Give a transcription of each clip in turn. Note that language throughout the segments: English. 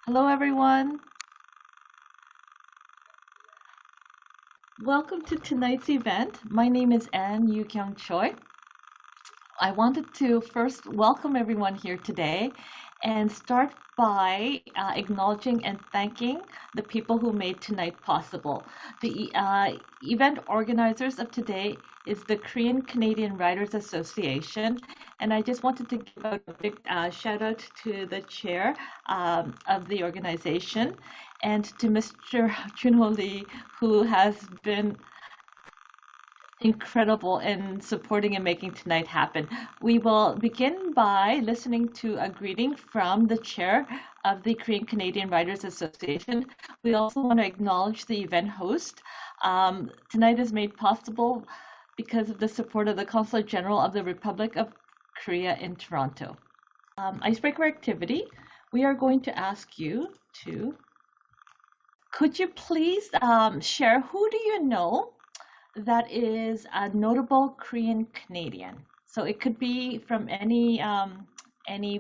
Hello, everyone. Welcome to tonight's event. My name is Anne Yu Kyung Choi. I wanted to first welcome everyone here today and start by acknowledging and thanking the people who made tonight possible. The event organizers of today is the Korean Canadian Writers Association, and I just wanted to give a big shout out to the chair of the organization and to Mr. Junho Lee, who has been incredible in supporting and making tonight happen. We will begin by listening to a greeting from the chair of the Korean Canadian Writers Association. We also want to acknowledge the event host. Tonight is made possible because of the support of the Consulate General of the Republic of Korea in Toronto. Icebreaker activity. We are going to ask you to, could you please share who do you know that is a notable Korean Canadian? So it could be from any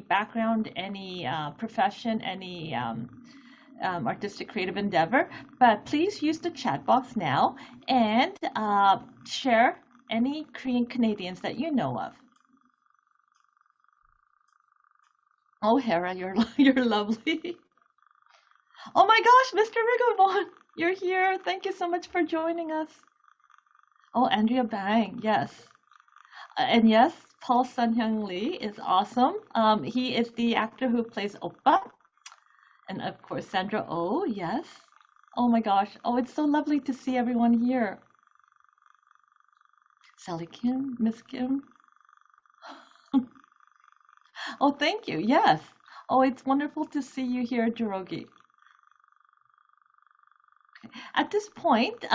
background, any profession, any artistic creative endeavor. But please use the chat box now and share any Korean Canadians that you know of. Oh, Hera, you're you're lovely. Oh my gosh, Mr. Rigobon, you're here. Thank you so much for joining us. Oh, Andrea Bang, yes. And yes, Paul Sun-hyung Lee is awesome. He is the actor who plays Oppa. And of course, Sandra Oh, yes. Oh my gosh. Oh, it's so lovely to see everyone here. Sally Kim, Miss Kim. Oh, thank you. Yes. Oh, it's wonderful to see you here, Jirogi. At this point, can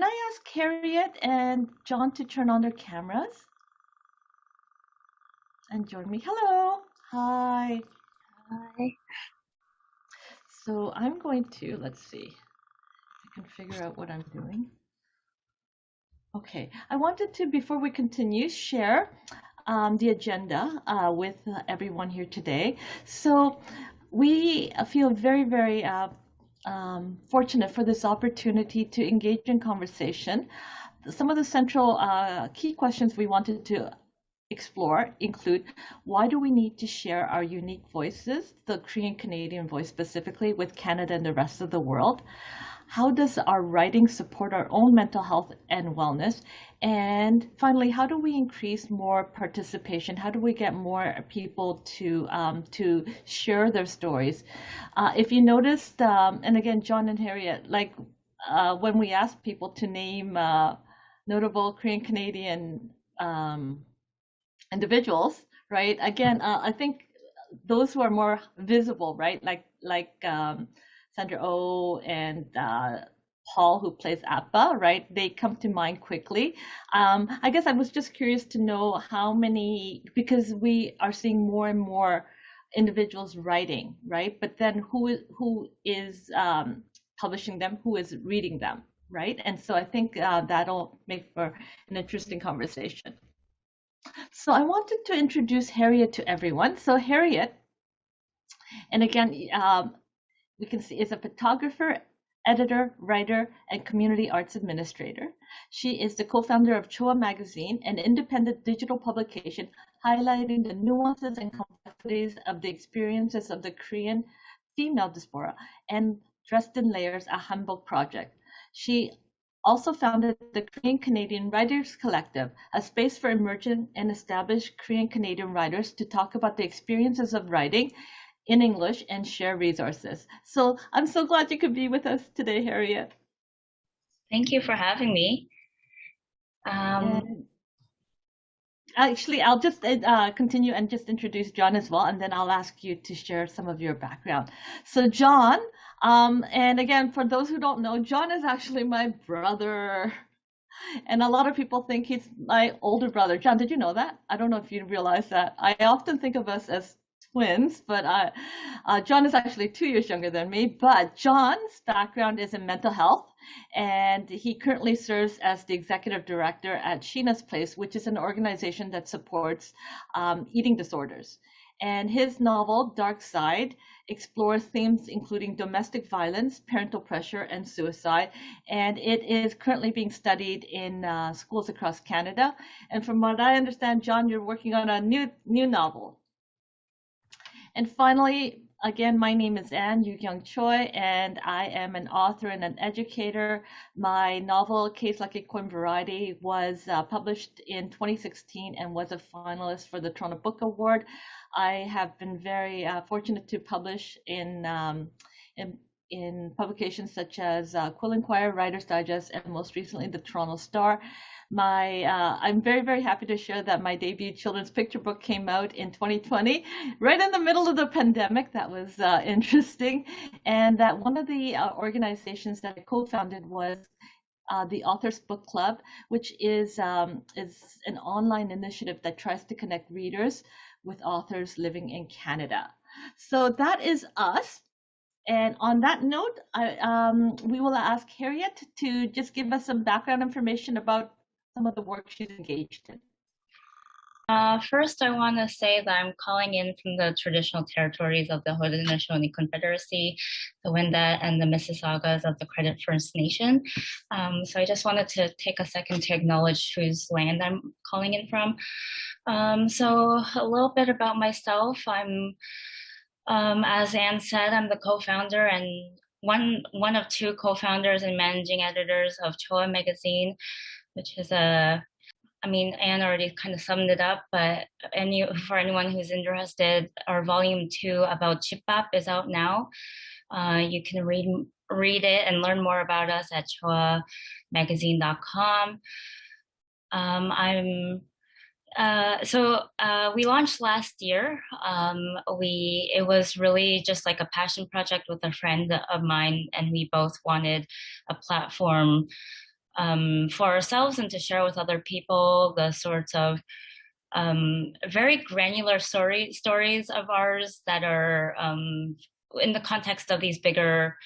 I ask Harriet and John to turn on their cameras and join me? Hello. Hi. Hi. So I'm going to, let's see if I can figure out what I'm doing. Okay, I wanted to, before we continue, share the agenda with everyone here today. So we feel very, very fortunate for this opportunity to engage in conversation. Some of the central key questions we wanted to explore include, why do we need to share our unique voices, the Korean Canadian voice specifically, with Canada and the rest of the world? How does our writing support our own mental health and wellness? And finally, how do we increase more participation? How do we get more people to share their stories? If you noticed, and again, John and Harriet, like when we asked people to name notable Korean Canadian individuals, right? Again, I think those who are more visible, right? Like Sandra Oh and Paul, who plays Appa, right? They come to mind quickly. I guess I was just curious to know how many, because we are seeing more and more individuals writing, right? But then who is publishing them? Who is reading them, right? And so I think that'll make for an interesting conversation. So I wanted to introduce Harriet to everyone. So Harriet, and again, we can see is a photographer, editor, writer, and community arts administrator. She is the co-founder of Choa Magazine, an independent digital publication highlighting the nuances and complexities of the experiences of the Korean female diaspora, and Dressed in Layers, a Hanbok Project. She also founded the Korean Canadian Writers Collective, a space for emerging and established Korean Canadian writers to talk about the experiences of writing in English and share resources. So I'm so glad you could be with us today, Harriet. Thank you for having me. And actually, I'll just continue and just introduce John as well, and then I'll ask you to share some of your background. So John, and again, for those who don't know, John is actually my brother. And a lot of people think he's my older brother. John, did you know that? I don't know if you realize that. I often think of us as twins, but John is actually 2 years younger than me. But John's background is in mental health, and he currently serves as the executive director at Sheena's Place, which is an organization that supports eating disorders. And his novel, Dark Side, explores themes including domestic violence, parental pressure, and suicide. And it is currently being studied in schools across Canada. And from what I understand, John, you're working on a new novel. And finally, again, my name is Anne Yu Kyung Choi, and I am an author and an educator. My novel, Case Like a Coin Variety, was published in 2016 and was a finalist for the Toronto Book Award. I have been very fortunate to publish in publications such as Quill Inquirer, Writer's Digest, and most recently the Toronto Star. I'm very happy to share that my debut children's picture book came out in 2020, right in the middle of the pandemic. That was interesting, and that one of the organizations that I co-founded was the Authors Book Club, which is an online initiative that tries to connect readers with authors living in Canada. So that is us. And on that note, we will ask Harriet to just give us some background information about some of the work she's engaged in. First, I want to say that I'm calling in from the traditional territories of the Haudenosaunee Confederacy, the Wendat and the Mississaugas of the Credit First Nation. So I just wanted to take a second to acknowledge whose land I'm calling in from. So a little bit about myself. As Anne said, I'm the co-founder and one of two co-founders and managing editors of Choa Magazine, which is Anne already kind of summed it up, but for anyone who's interested, our volume 2 about Chipap is out now. You can read it and learn more about us at choamagazine.com. We launched last year. It was really just like a passion project with a friend of mine, and we both wanted a platform for ourselves and to share with other people the sorts of very granular stories of ours that are in the context of these bigger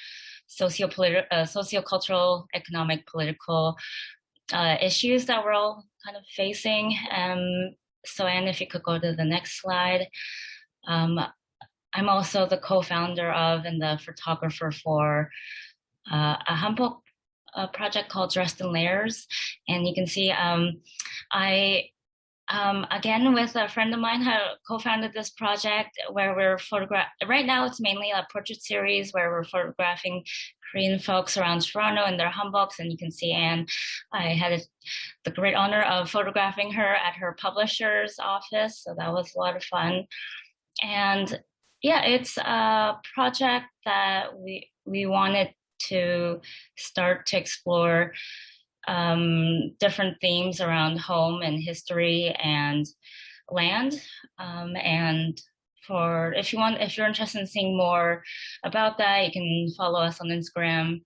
sociocultural, economic, political issues that we're all kind of facing. So Anne, if you could go to the next slide. I'm also the co-founder of and the photographer for a Hanbok project called Dressed in Layers. And you can see I, again, with a friend of mine, have co-founded this project where we're right now it's mainly a portrait series where we're photographing Korean folks around Toronto in their Humboks. And you can see Anne, I had the great honor of photographing her at her publisher's office. So that was a lot of fun. And yeah, it's a project that we wanted to start to explore different themes around home and history and land. And if you're interested in seeing more about that, you can follow us on Instagram.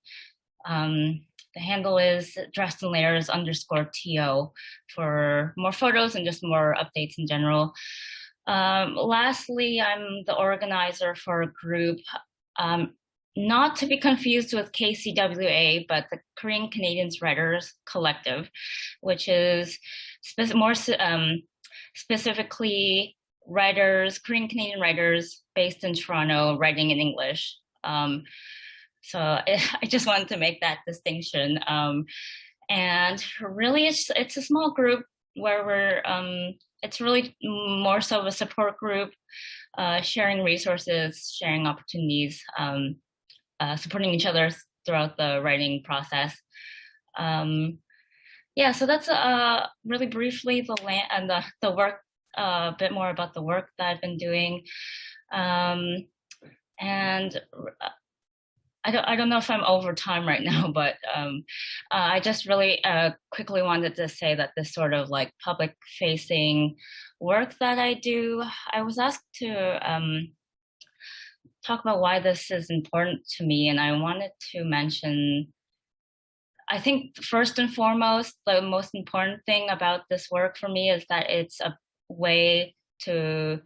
The handle is Dressed in Layers _TO for more photos and just more updates in general. Lastly, I'm the organizer for a group, not to be confused with KCWA, but the Korean Canadians Writers Collective, which is more specifically Korean Canadian writers based in Toronto, writing in English. So I just wanted to make that distinction. And really, it's a small group where it's really more so a support group, sharing resources, sharing opportunities, supporting each other throughout the writing process. So that's really briefly the land and the work, a bit more about the work that I've been doing. And I don't know if I'm over time right now, but I just really quickly wanted to say that this sort of like public facing work that I do, I was asked to talk about why this is important to me. And I wanted to mention, I think first and foremost, the most important thing about this work for me is that it's a way to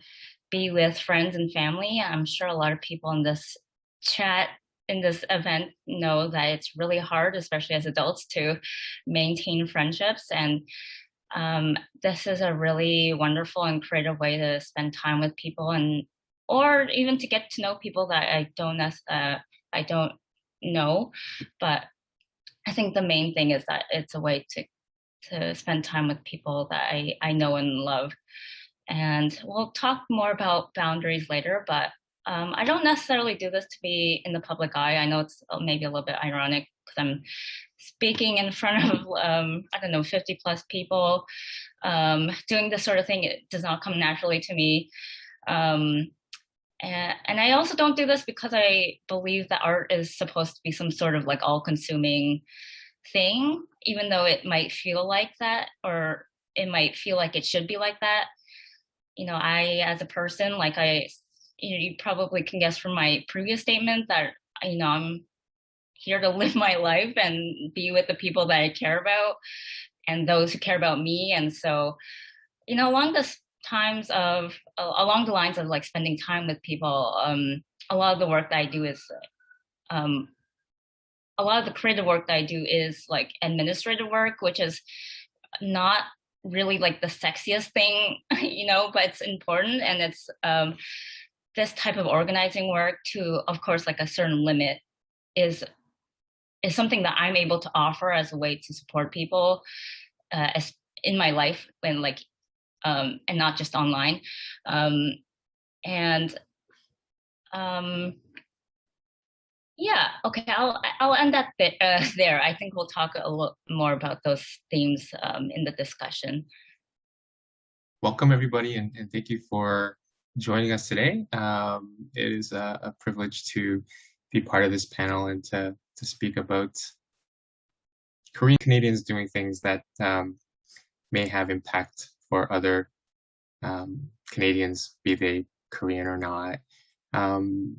be with friends and family. I'm sure a lot of people in this chat, in this event, know that it's really hard, especially as adults, to maintain friendships. And This is a really wonderful and creative way to spend time with people, and or even to get to know people that I don't know. But I think the main thing is that it's a way to spend time with people that I know and love. And we'll talk more about boundaries later, but I don't necessarily do this to be in the public eye. I know it's maybe a little bit ironic because I'm speaking in front of, I don't know, 50 plus people. Doing this sort of thing, it does not come naturally to me. Um, and I also don't do this because I believe that art is supposed to be some sort of like all consuming thing, even though it might feel like that, or it might feel like it should be like that. You know, I, as a person, like you probably can guess from my previous statement that, I'm here to live my life and be with the people that I care about and those who care about me. And so, along the lines of like spending time with people, a lot of the work that I do is, um, a lot of the creative work that I do is like administrative work, which is not really like the sexiest thing, but it's important. And it's this type of organizing work to, of course, like a certain limit is something that I'm able to offer as a way to support people as in my life and not just online. And Yeah, okay, I'll end that there. I think we'll talk a lot more about those themes in the discussion. Welcome, everybody, and thank you for joining us today. It is a privilege to be part of this panel and to speak about Korean Canadians doing things that may have impact for other Canadians, be they Korean or not.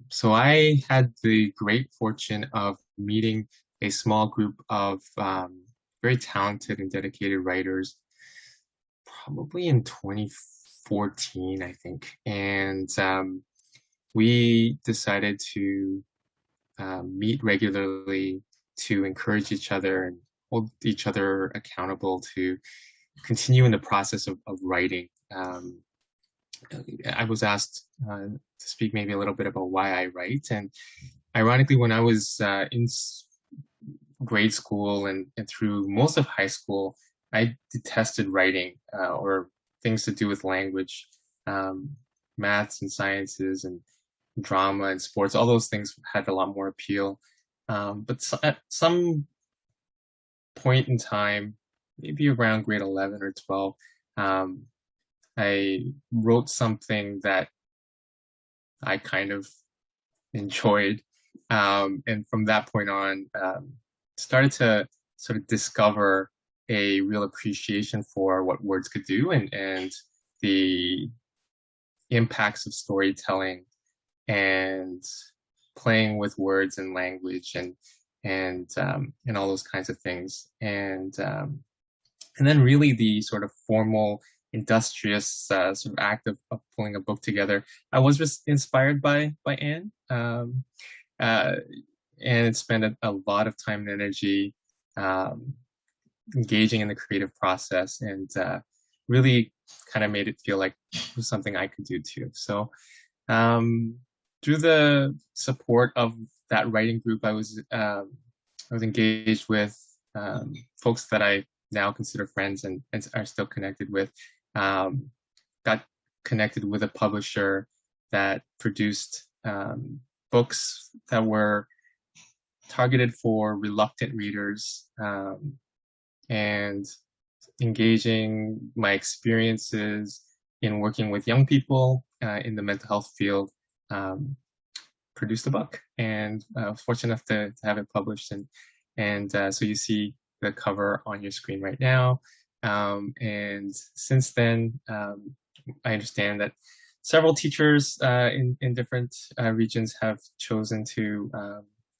So I had the great fortune of meeting a small group of very talented and dedicated writers, probably in 2014, I think. And we decided to meet regularly to encourage each other and hold each other accountable to continue in the process of writing. I was asked to speak maybe a little bit about why I write. And ironically, when I was in grade school and through most of high school, I detested writing or things to do with language, maths and sciences and drama and sports. All those things had a lot more appeal. But at some point in time, maybe around grade 11 or 12, I wrote something that I kind of enjoyed. And from that point on, started to sort of discover a real appreciation for what words could do and the impacts of storytelling and playing with words and language and all those kinds of things. And then really the sort of formal industrious sort of act of pulling a book together. I was just inspired by Anne, and spent a lot of time and energy engaging in the creative process, and really kind of made it feel like it was something I could do too. So through the support of that writing group, I was engaged with folks that I now consider friends and are still connected with. Got connected with a publisher that produced books that were targeted for reluctant readers, and engaging my experiences in working with young people in the mental health field, produced a book, and I was fortunate enough to have it published. And so you see the cover on your screen right now. And since then, I understand that several teachers in different regions have chosen to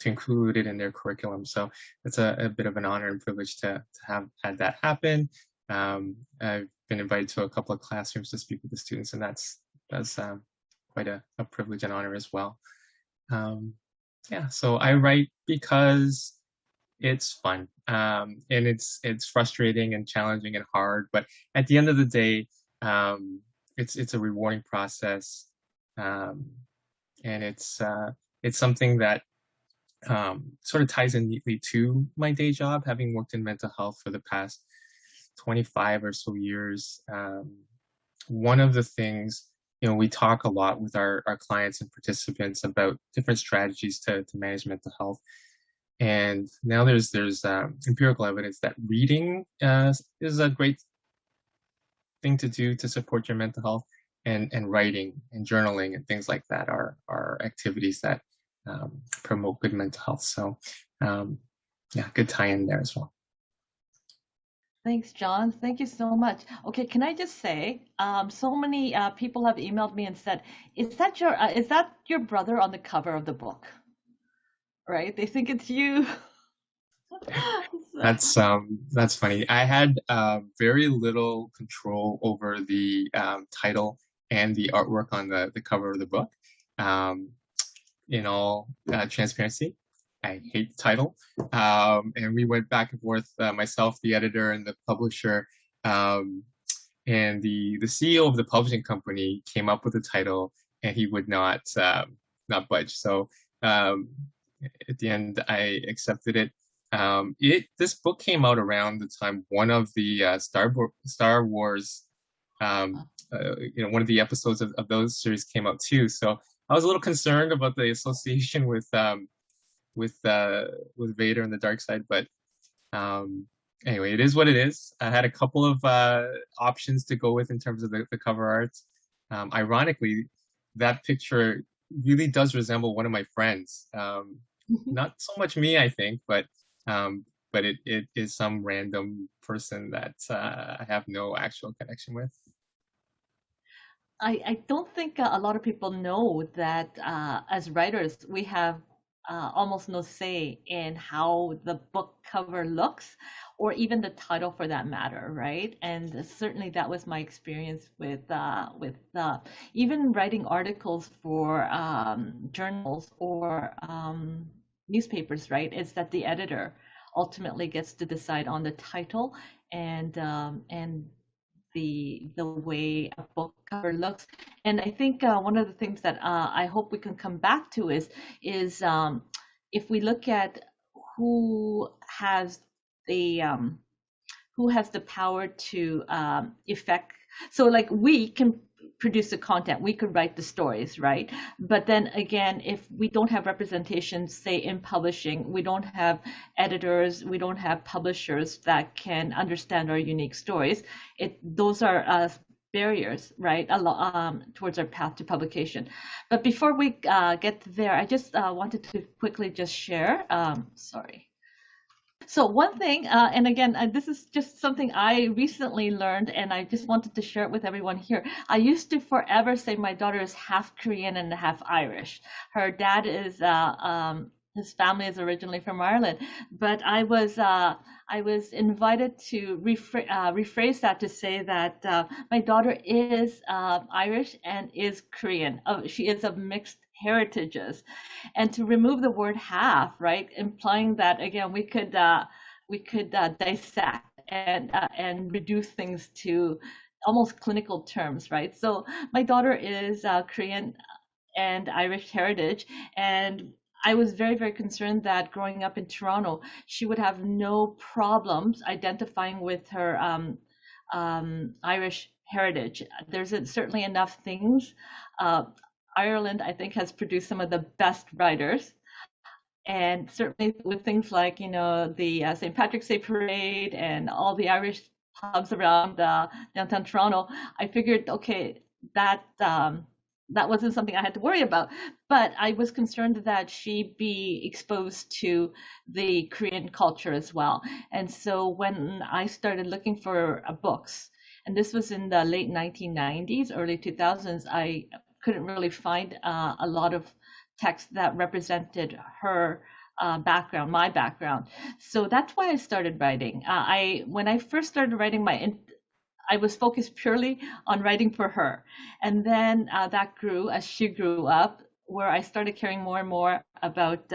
include it in their curriculum. So it's a bit of an honor and privilege to have had that happen. I've been invited to a couple of classrooms to speak with the students, and that's quite a privilege and honor as well. Yeah, so I write because It's fun. And it's frustrating and challenging and hard, but at the end of the day, um, it's a rewarding process. Um, and it's something that sort of ties in neatly to my day job, having worked in mental health for the past 25 or so years. One of the things, we talk a lot with our clients and participants about different strategies to manage mental health. And now there's empirical evidence that reading is a great thing to do to support your mental health, and writing and journaling and things like that are activities that promote good mental health. So yeah, good tie in there as well. Thanks, John. Thank you so much. Okay, can I just say, so many people have emailed me and said, is that your brother on the cover of the book? Right? They think it's you. That's funny. I had very little control over the title and the artwork on the cover of the book. Um, in all transparency, I hate the title. And we went back and forth, myself, the editor, and the publisher. Um, and the CEO of the publishing company came up with the title, and he would not budge. So um, at the end, I accepted it. This book came out around the time one of the Star Wars, one of the episodes of those series came out too. So I was a little concerned about the association with Vader and the dark side, but um, anyway, it is what it is. I had a couple of options to go with in terms of the cover art. Ironically, that picture really does resemble one of my friends. Not so much me, I think, but it is some random person that I have no actual connection with. I don't think a lot of people know that as writers, we have almost no say in how the book cover looks, or even the title for that matter, right? And certainly that was my experience with even writing articles for journals or newspapers, right? Is that the editor ultimately gets to decide on the title and the way a book cover looks. And I think one of the things that I hope we can come back to is if we look at who has the who has the power to effect. So like we can produce the content, we could write the stories, right? But then again, if we don't have representation, say in publishing, we don't have editors, we don't have publishers that can understand our unique stories. Those are barriers, right, towards our path to publication. But before we get there, I just wanted to quickly just share. Sorry. So one thing, and again, this is just something I recently learned, and I just wanted to share it with everyone here. I used to forever say my daughter is half Korean and half Irish. Her dad is, his family is originally from Ireland, but I was invited to rephrase that to say that my daughter is Irish and is Korean. She is of mixed heritages, and to remove the word half, right, implying that again we could dissect and reduce things to almost clinical terms, right? So my daughter is Korean and Irish heritage, and I was very, very concerned that growing up in Toronto, she would have no problems identifying with her Irish heritage. There's certainly enough things. Uh, Ireland, I think, has produced some of the best writers, and certainly with things like the St. Patrick's Day parade and all the Irish pubs around downtown Toronto. I figured, okay, that wasn't something I had to worry about, but I was concerned that she be exposed to the Korean culture as well. And so when I started looking for books, and this was in the late 1990s, early 2000s, I couldn't really find a lot of text that represented her background, my background. So that's why I started writing. When I first started writing, I was focused purely on writing for her, and then that grew as she grew up, where I started caring more and more about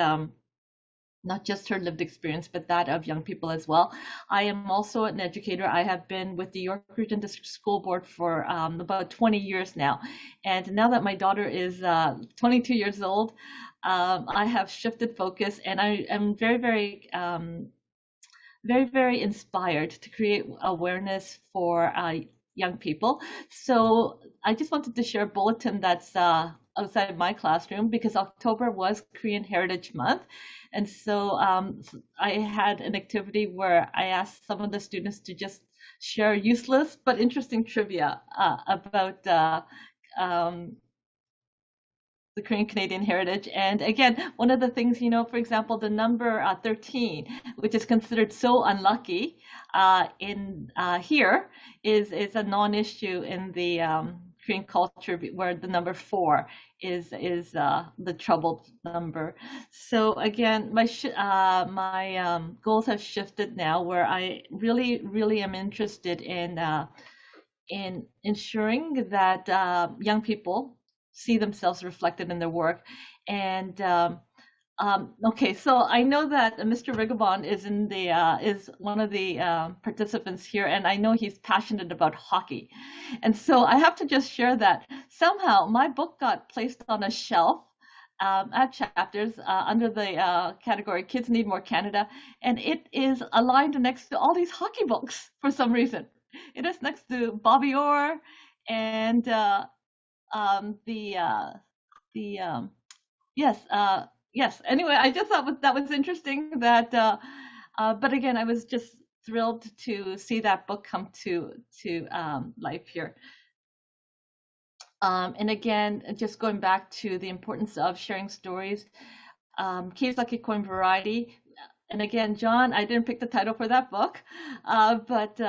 not just her lived experience, but that of young people as well. I am also an educator. I have been with the York Region District School Board for about 20 years now. And now that my daughter is 22 years old, I have shifted focus, and I am very inspired to create awareness for young people. So I just wanted to share a bulletin that's outside my classroom, because October was Korean Heritage Month. And so I had an activity where I asked some of the students to just share useless but interesting trivia about um, the Korean Canadian heritage. And again, one of the things, for example, the number 13, which is considered so unlucky in here, is a non-issue in the Korean culture, where the number 4 is the troubled number. So again, my goals have shifted now, where I really am interested in ensuring that young people see themselves reflected in their work. And okay, so I know that Mr. Rigobon is one of the participants here, and I know he's passionate about hockey. And so I have to just share that somehow my book got placed on a shelf at Chapters under the category Kids Need More Canada, and it is aligned next to all these hockey books for some reason. It is next to Bobby Orr and the yes, yes. Anyway, I just thought that was interesting. But again, I was just thrilled to see that book come to life here. And again, just going back to the importance of sharing stories, Kiyosaki Coin Variety. And again, John, I didn't pick the title for that book, but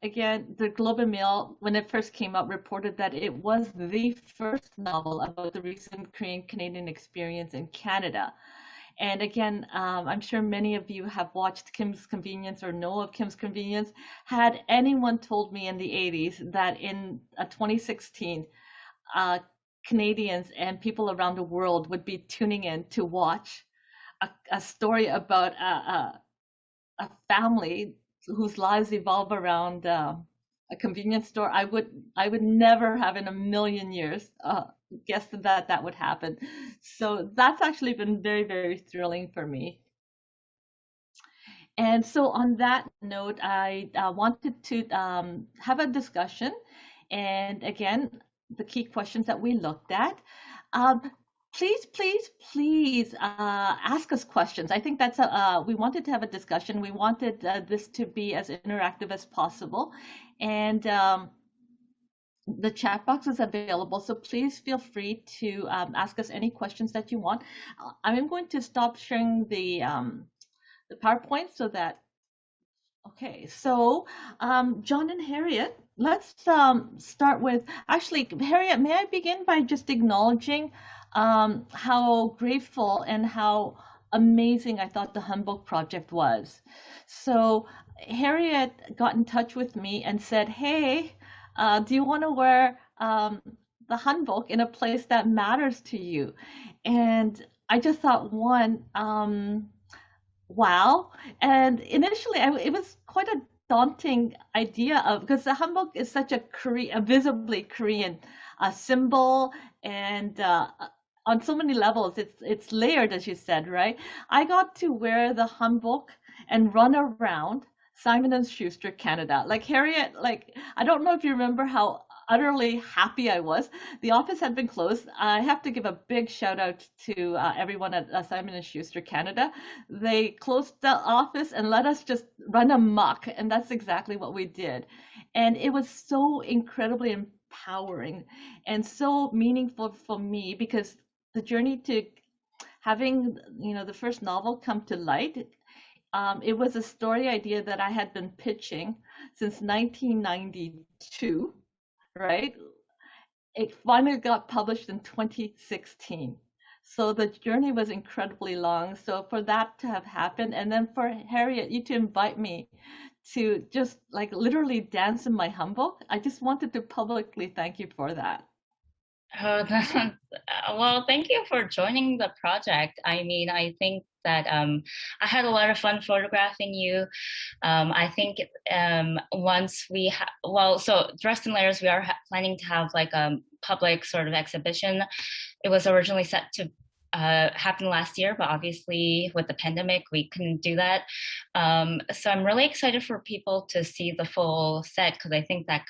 again, the Globe and Mail, when it first came out, reported that it was the first novel about the recent Korean Canadian experience in Canada. And again, I'm sure many of you have watched Kim's Convenience or know of Kim's Convenience. Had anyone told me in the 80s that in 2016, Canadians and people around the world would be tuning in to watch a story about a family whose lives evolve around a convenience store, I would never have in a million years guessed that would happen. So that's actually been very thrilling for me. And so on that note, I wanted to have a discussion. And again, the key questions that we looked at. Please ask us questions. I think that's we wanted to have a discussion. We wanted this to be as interactive as possible, and the chat box is available. So please feel free to ask us any questions that you want. I'm going to stop sharing the PowerPoint so that. Okay, so John and Harriet, let's start with, actually, Harriet, may I begin by just acknowledging how grateful and how amazing I thought the Hanbok Project was. So Harriet got in touch with me and said, hey, do you want to wear the Hanbok in a place that matters to you? And I just thought, one, wow. And initially, it was quite a daunting idea of, because the hanbok is such a visibly Korean symbol, and on so many levels, it's layered, as you said, right? I got to wear the hanbok and run around Simon and Schuster, Canada. Like Harriet, like I don't know if you remember how utterly happy I was. The office had been closed. I have to give a big shout out to everyone at Simon and Schuster Canada. They closed the office and let us just run amok, and that's exactly what we did. And it was so incredibly empowering and so meaningful for me, because the journey to having the first novel come to light, it was a story idea that I had been pitching since 1992, right? It finally got published in 2016. So the journey was incredibly long. So for that to have happened, and then for Harriet, you to invite me to just like literally dance in my hanbok, I just wanted to publicly thank you for that. Oh, well, thank you for joining the project. I mean, I think that I had a lot of fun photographing you. I think once we so Dresden Layers, we are planning to have like a public sort of exhibition. It was originally set to happened last year, but obviously with the pandemic, we couldn't do that. So I'm really excited for people to see the full set because I think that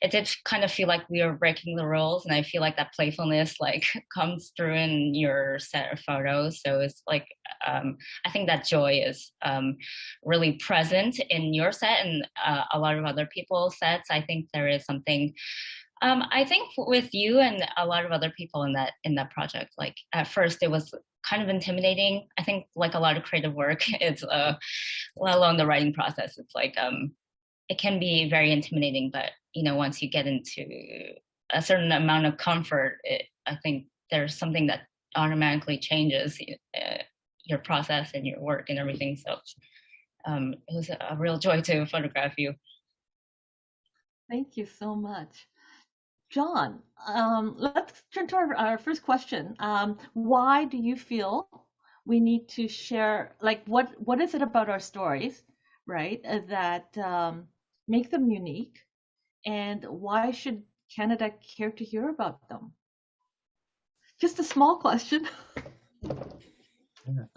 it did kind of feel like we were breaking the rules, and I feel like that playfulness like comes through in your set of photos. So it's like I think that joy is really present in your set and a lot of other people's sets. I think there is something I think with you and a lot of other people in that project, like at first it was kind of intimidating. I think like a lot of creative work, it's let alone the writing process, it's like it can be very intimidating. But you know, once you get into a certain amount of comfort, I think there's something that automatically changes your process and your work and everything. So it was a real joy to photograph you. Thank you so much. John, let's turn to our first question. Why do you feel we need to share, like, what is it about our stories, right, that make them unique, and why should Canada care to hear about them? Just a small question.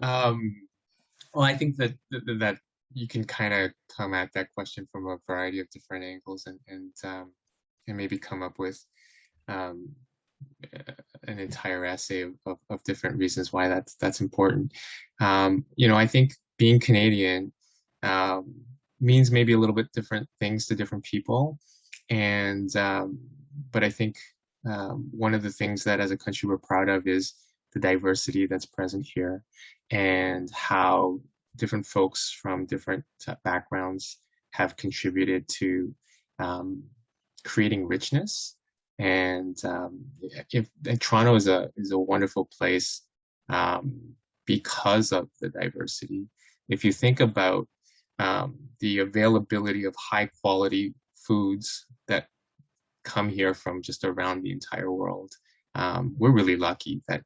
Well, I think that you can kind of come at that question from a variety of different angles and maybe come up with an entire essay of different reasons why that's important. You know, I think being Canadian means maybe a little bit different things to different people, and but I think one of the things that as a country we're proud of is the diversity that's present here and how different folks from different backgrounds have contributed to creating richness. And and Toronto is a wonderful place because of the diversity. If you think about the availability of high quality foods that come here from just around the entire world, we're really lucky that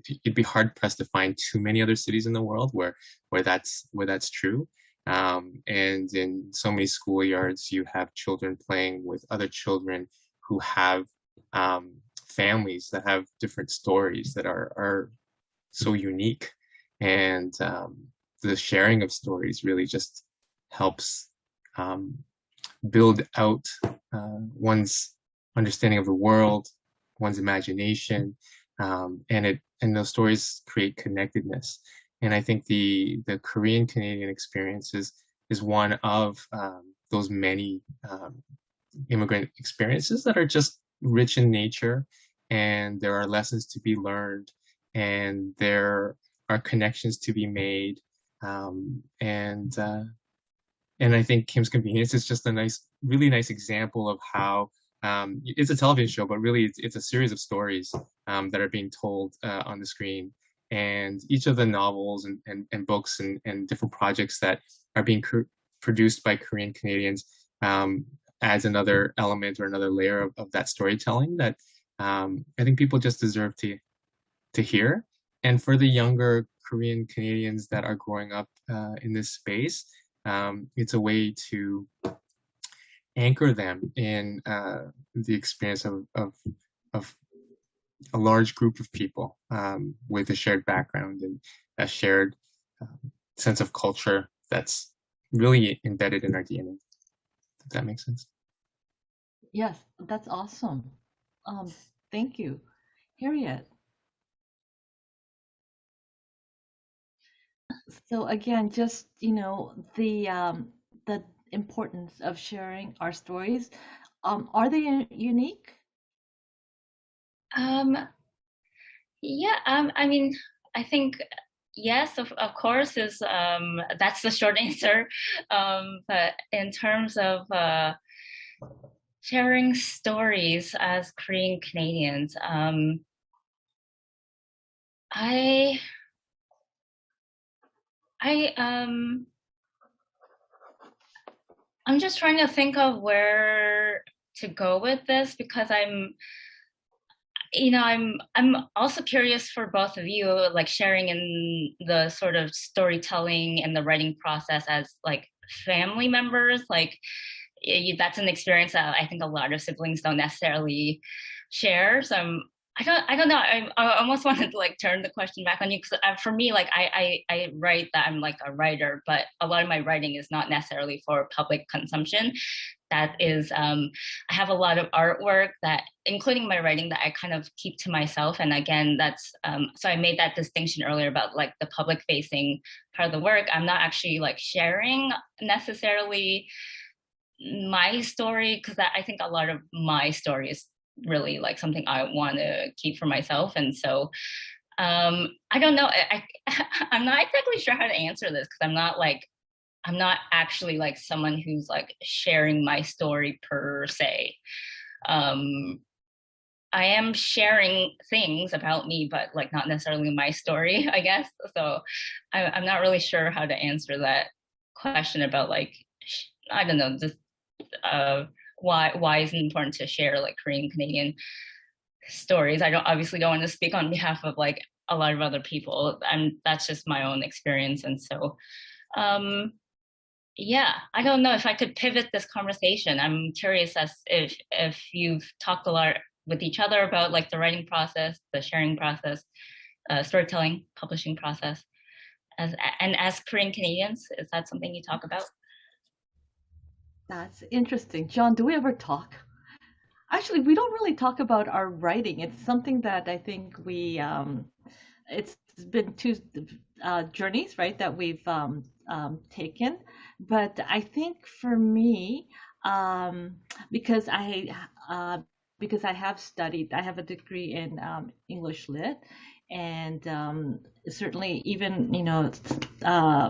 it'd be hard pressed to find too many other cities in the world where that's true. And in so many schoolyards, you have children playing with other children who have families that have different stories that are so unique. And the sharing of stories really just helps build out one's understanding of the world, one's imagination, and those stories create connectedness. And I think the Korean Canadian experience is one of those many immigrant experiences that are just rich in nature, and there are lessons to be learned, and there are connections to be made, and I think Kim's Convenience is just a really nice example of how it's a television show, but really it's a series of stories that are being told on the screen. And each of the novels and books and different projects that are being produced by Korean Canadians adds another element or another layer of that storytelling that I think people just deserve to hear. And for the younger Korean Canadians that are growing up in this space, it's a way to anchor them in the experience of a large group of people with a shared background and a shared sense of culture that's really embedded in our DNA. If that makes sense. Yes, that's awesome. Thank you. Harriet. So again, just the importance of sharing our stories. Are they unique? Yeah, I mean, I think yes, of course, is that's the short answer. But in terms of sharing stories as Korean Canadians, I'm just trying to think of where to go with this because I'm also curious for both of you, like sharing in the sort of storytelling and the writing process as like family members. Like that's an experience that I think a lot of siblings don't necessarily share. So I don't know. I almost wanted to like turn the question back on you because for me, like I write that I'm like a writer, but a lot of my writing is not necessarily for public consumption. That is, I have a lot of artwork that, including my writing, that I kind of keep to myself. And again, that's so I made that distinction earlier about like the public facing part of the work. I'm not actually like sharing necessarily my story because I think a lot of my story is really like something I want to keep for myself. And so I don't know. I'm not exactly sure how to answer this because I'm not actually like someone who's like sharing my story per se. I am sharing things about me, but like not necessarily my story, I guess. So I'm not really sure how to answer that question about like, I don't know, just why is it important to share like Korean Canadian stories. I don't obviously don't want to speak on behalf of like a lot of other people, and that's just my own experience. And so yeah, I don't know if I could pivot this conversation. I'm curious as if you've talked a lot with each other about like the writing process, the sharing process, storytelling, publishing process, as Korean Canadians. Is that something you talk about? That's interesting. John, do we ever talk? Actually, we don't really talk about our writing. It's something that I think it's been two journeys, right, that we've taken. But I think for me, um, because because I have studied, I have a degree in English Lit, and certainly even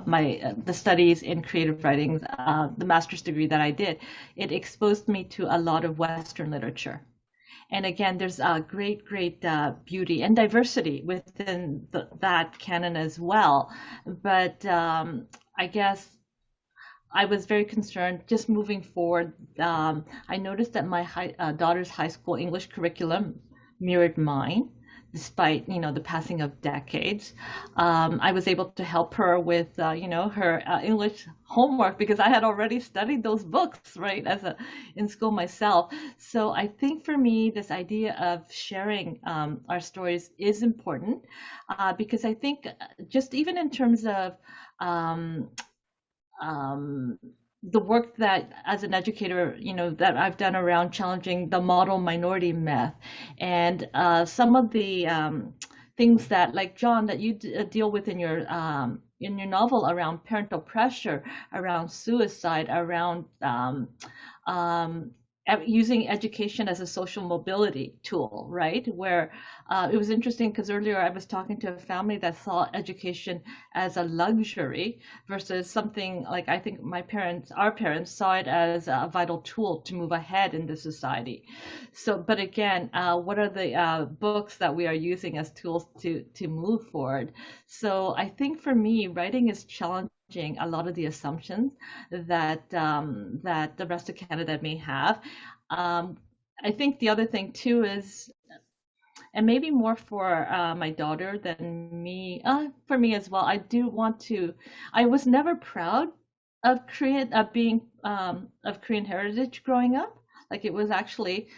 my the studies in creative writing, the master's degree that I did, it exposed me to a lot of Western literature. And again, there's a great beauty and diversity within that canon as well. But I guess I was very concerned just moving forward. I noticed that my daughter's high school English curriculum mirrored mine, despite the passing of decades. I was able to help her with her English homework because I had already studied those books right as a in school myself. So I think for me, this idea of sharing our stories is important because I think just even in terms of um, um, the work that as an educator that I've done around challenging the model minority myth and some of the things that like John that you deal with in your novel around parental pressure, around suicide, around um, using education as a social mobility tool, right? Where it was interesting because earlier I was talking to a family that saw education as a luxury versus something like I think our parents saw it as a vital tool to move ahead in the society. So, but again, what are the books that we are using as tools to move forward? So I think for me, writing is challenging a lot of the assumptions that the rest of Canada may have. Um, I think the other thing too is, and maybe more for my daughter than me, for me as well. I do want to. I was never proud of being of Korean heritage growing up. Like it was actually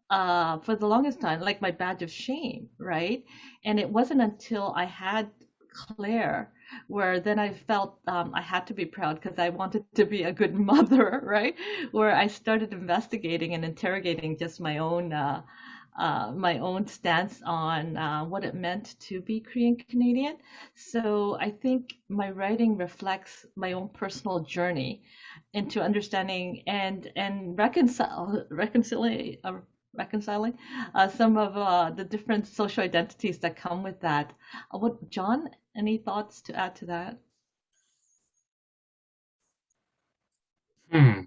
for the longest time like my badge of shame, right? And it wasn't until I had Claire where then I felt I had to be proud because I wanted to be a good mother, right? Where I started investigating and interrogating just my own stance on what it meant to be Korean Canadian. So I think my writing reflects my own personal journey into understanding and reconciling some of the different social identities that come with that. What, John? Any thoughts to add to that? Hmm.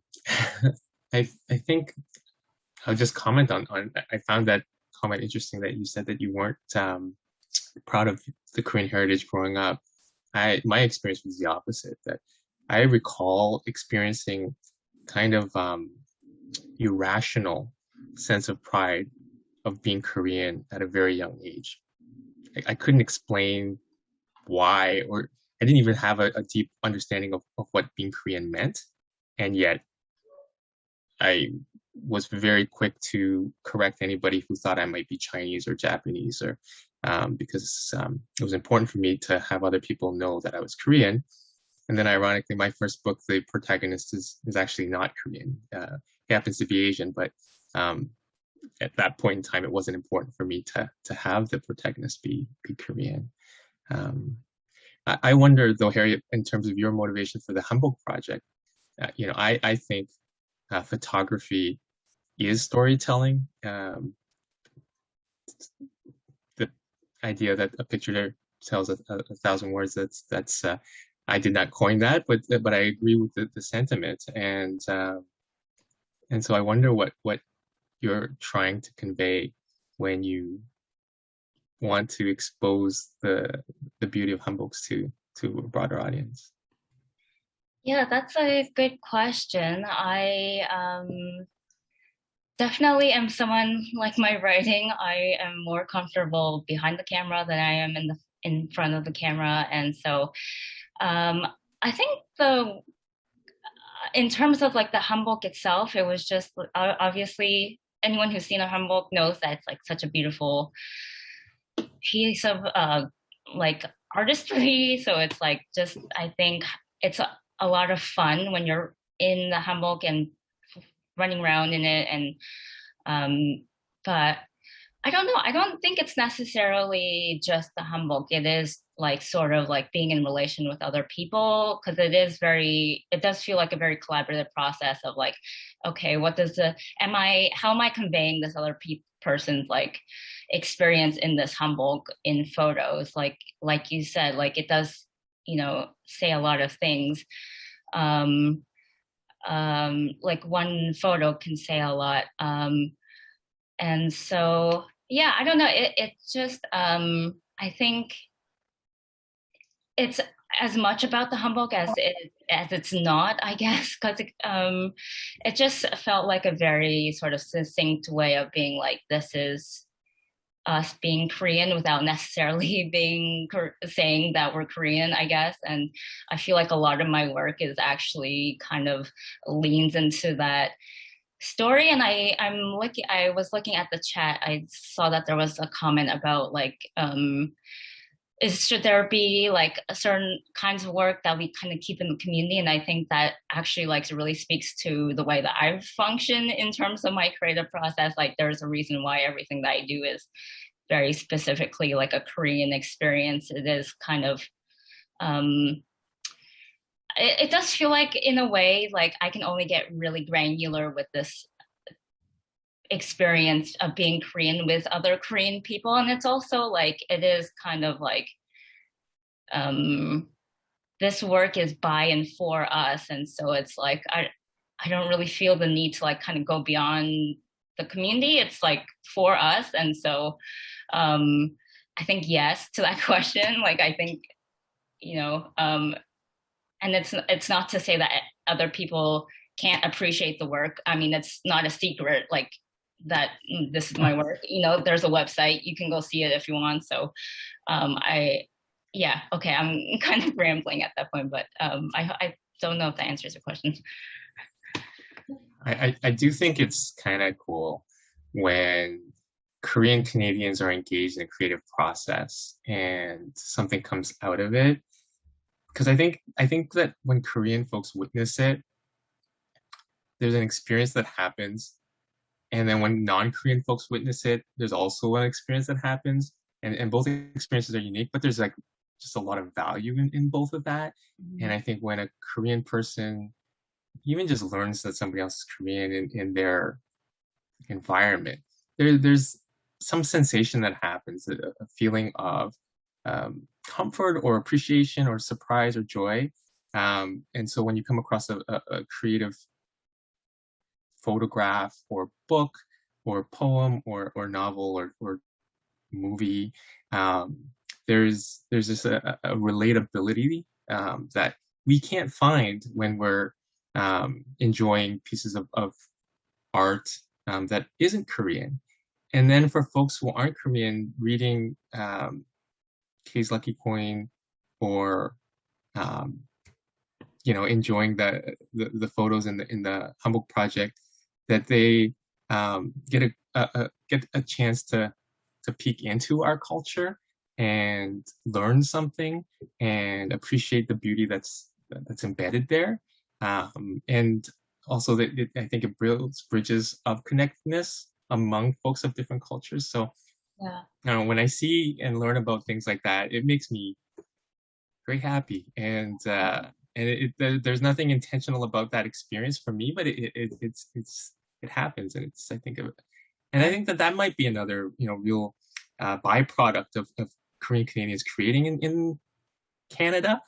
I think I'll just comment on. I found that comment interesting that you said that you weren't proud of the Korean heritage growing up. My experience was the opposite. That I recall experiencing kind of irrational sense of pride of being Korean at a very young age. I couldn't explain why, or I didn't even have a deep understanding of what being Korean meant. And yet I was very quick to correct anybody who thought I might be Chinese or Japanese, or because it was important for me to have other people know that I was Korean. And then ironically, my first book, the protagonist is actually not Korean. He happens to be Asian, but at that point in time, it wasn't important for me to have the protagonist be Korean. I wonder, though, Harriet, in terms of your motivation for the Humbok Project, I think photography is storytelling. The idea that a picture tells a thousand words, that's I did not coin that, but I agree with the sentiment, and so I wonder what you're trying to convey when you want to expose the beauty of Humboks to a broader audience. Yeah, that's a good question. I definitely am someone like my writing. I am more comfortable behind the camera than I am in front of the camera, and so I think in terms of like the Hanbok itself, it was just obviously anyone who's seen a Hanbok knows that it's like such a beautiful piece of like artistry. So it's like just I think it's a lot of fun when you're in the Humbok and running around in it. And but I don't know. I don't think it's necessarily just the Humbok. It is like sort of like being in relation with other people, because it does feel like a very collaborative process of like, okay, how am I conveying this other person's like experience in this Humbok in photos? Like you said, like it does, say a lot of things. Like one photo can say a lot. And so, yeah, I don't know. It's just, I think it's as much about the Humbok as it's not, I guess, because it just felt like a very sort of succinct way of being like, this is us being Korean without necessarily saying that we're Korean, I guess. And I feel like a lot of my work is actually kind of leans into that story. And I was looking at the chat. I saw that there was a comment about like, should there be like a certain kinds of work that we kind of keep in the community? And I think that actually like really speaks to the way that I function in terms of my creative process. Like there's a reason why everything that I do is very specifically like a Korean experience. It is kind of, it does feel like in a way, like I can only get really granular with this experience of being Korean with other Korean people. And it's also like, it is kind of like, this work is by and for us. And so it's like, I don't really feel the need to like kind of go beyond the community. It's like for us. And so, I think yes to that question. Like, I think, and it's not to say that other people can't appreciate the work. I mean, it's not a secret, like that this is my work. There's a website, you can go see it if you want. So I'm kind of rambling at that point, but I don't know if that answers your question. I do think it's kind of cool when Korean Canadians are engaged in a creative process and something comes out of it. Because I think that when Korean folks witness it, there's an experience that happens. And then when non-Korean folks witness it, there's also an experience that happens. And both experiences are unique, but there's like just a lot of value in both of that. Mm-hmm. And I think when a Korean person even just learns that somebody else is Korean in their environment, there's some sensation that happens, a feeling of comfort or appreciation or surprise or joy. And so when you come across a creative photograph or book or poem or novel or movie, there's just a relatability that we can't find when we're enjoying pieces of art that isn't Korean. And then for folks who aren't Korean, reading K's Lucky Coin or enjoying the photos in the Hanbok Project, that they get a chance to peek into our culture and learn something and appreciate the beauty that's embedded there. And also that I think it builds bridges of connectedness among folks of different cultures. So when I see and learn about things like that, it makes me very happy. And there's nothing intentional about that experience for me, but it happens, and I think that might be another real byproduct of Korean Canadians creating in Canada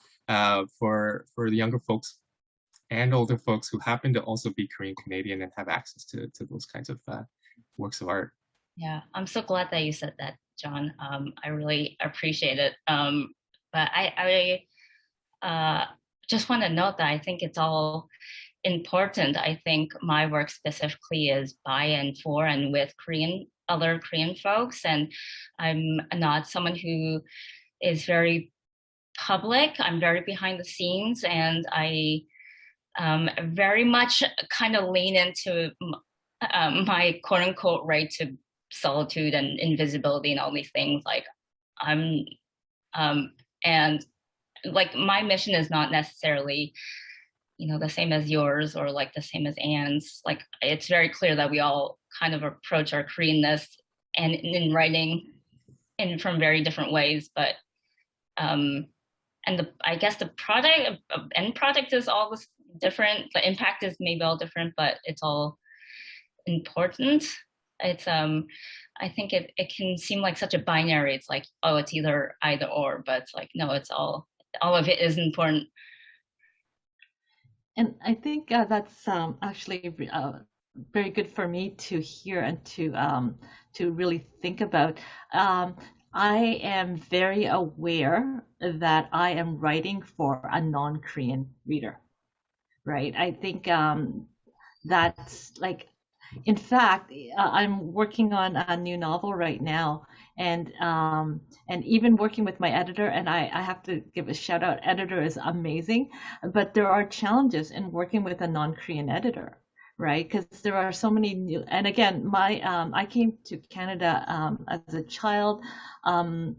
for the younger folks and older folks who happen to also be Korean Canadian and have access to those kinds of works of art. Yeah, I'm so glad that you said that, John. I really appreciate it. But I just want to note that I think it's all important. I think my work specifically is by and for and with other Korean folks, and I'm not someone who is very public. I'm very behind the scenes, and I very much kind of lean into my quote unquote right to solitude and invisibility and all these things. Like and like my mission is not necessarily the same as yours or like the same as Anne's. Like it's very clear that we all kind of approach our Koreanness and in writing from very different ways, but and I guess the end product is all this different. The impact is maybe all different, but it's all important. It's I think it can seem like such a binary. It's like, oh, it's either or, but it's like, no, it's all of it is important. And I think that's actually very good for me to hear and to really think about. I am very aware that I am writing for a non-Korean reader, right? I think that's like, in fact, I'm working on a new novel right now, and even working with my editor, and I have to give a shout out. Editor is amazing, but there are challenges in working with a non-Korean editor, right? Because there are so many new. And again, I came to Canada as a child. I'm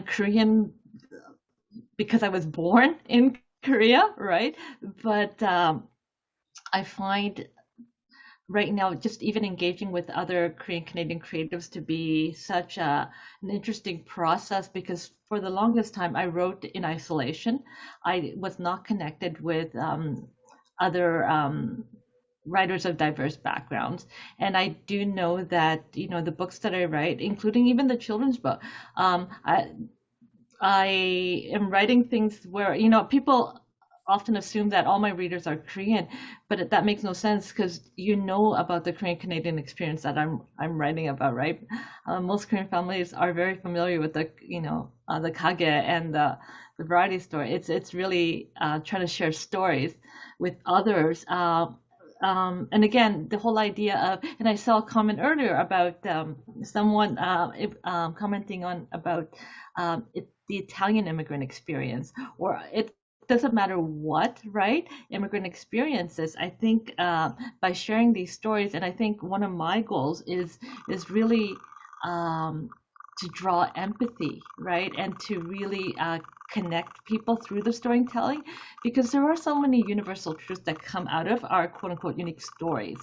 Korean because I was born in Korea, right? But I find right now, just even engaging with other Korean Canadian creatives to be such an interesting process, because for the longest time I wrote in isolation. I was not connected with other writers of diverse backgrounds, and I do know that the books that I write, including even the children's book, I am writing things where people often assume that all my readers are Korean, but that makes no sense, because about the Korean Canadian experience that I'm writing about, right? Most Korean families are very familiar with the the kage and the variety store. It's really trying to share stories with others. And again, the whole idea of, and I saw a comment earlier about someone commenting on about the Italian immigrant experience, or it doesn't matter what, right? Immigrant experiences. I think by sharing these stories, and I think one of my goals is really to draw empathy, right? And to really connect people through the storytelling, because there are so many universal truths that come out of our quote unquote unique stories,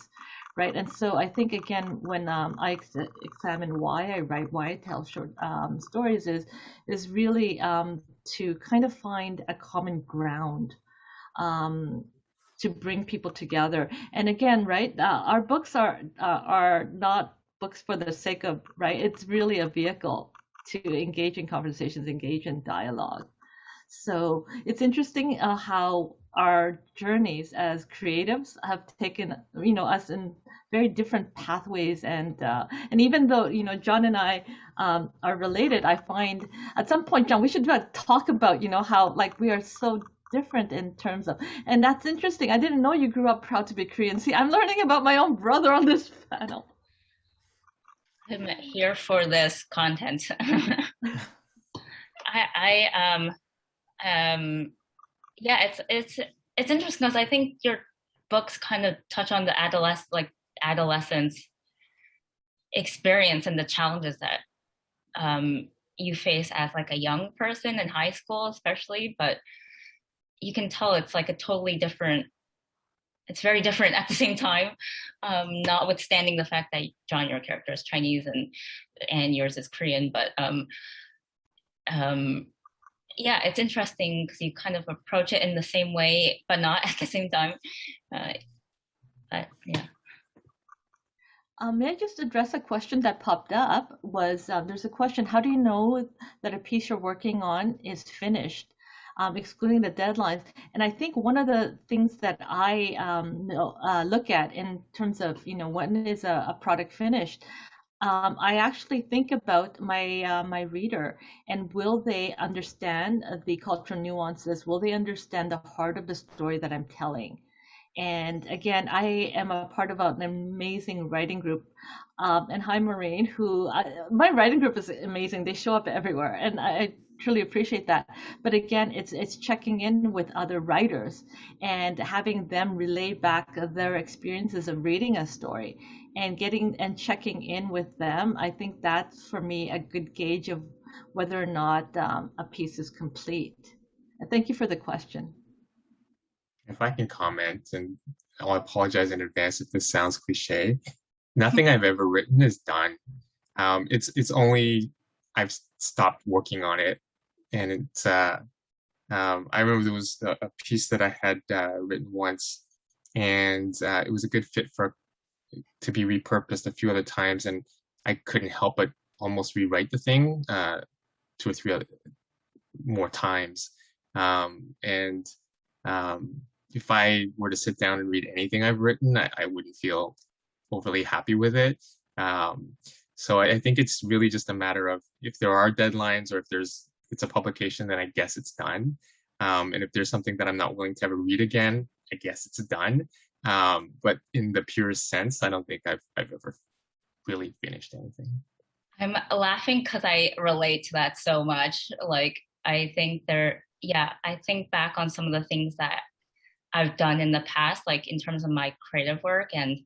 right? And so I think, again, when I examine why I write, why I tell short stories, is really to kind of find a common ground, to bring people together. And again, right, our books are not books for the sake of, right? It's really a vehicle to engage in conversations, engage in dialogue. So it's interesting how our journeys as creatives have taken us in very different pathways, and even though John and I are related, I find at some point, John, we should talk about how like we are so different in terms of, and that's interesting. I didn't know you grew up proud to be Korean. See, I'm learning about my own brother on this panel. I'm here for this content. I yeah, it's interesting because I think your books kind of touch on the adolescence experience and the challenges that you face as like a young person in high school, especially. But you can tell it's like a totally different. It's very different at the same time, notwithstanding the fact that John, your character is Chinese and yours is Korean. But um, yeah, it's interesting because you kind of approach it in the same way, but not at the same time. Uh, but yeah. May I just address a question that popped up? Was there's a question, how do you know that a piece you're working on is finished, excluding the deadlines? And I think one of the things that I look at in terms of, when is a product finished, I actually think about my reader, and will they understand the cultural nuances? Will they understand the heart of the story that I'm telling? And again, I am a part of an amazing writing group. And hi, Maureen, my writing group is amazing. They show up everywhere, and I truly appreciate that. But again, it's checking in with other writers and having them relay back their experiences of reading a story and getting and checking in with them. I think that's for me a good gauge of whether or not a piece is complete. And thank you for the question. If I can comment, and I'll apologize in advance if this sounds cliche, nothing I've ever written is done. It's only I've stopped working on it, and it's I remember there was a piece that I had written once, and it was a good fit to be repurposed a few other times, and I couldn't help but almost rewrite the thing 2 or 3 more times, and if I were to sit down and read anything I've written, I wouldn't feel overly happy with it. So I think it's really just a matter of if there are deadlines or if it's a publication, then I guess it's done. And if there's something that I'm not willing to ever read again, I guess it's done. But in the purest sense, I don't think I've ever really finished anything. I'm laughing because I relate to that so much. Like, I think back on some of the things that I've done in the past, like in terms of my creative work, and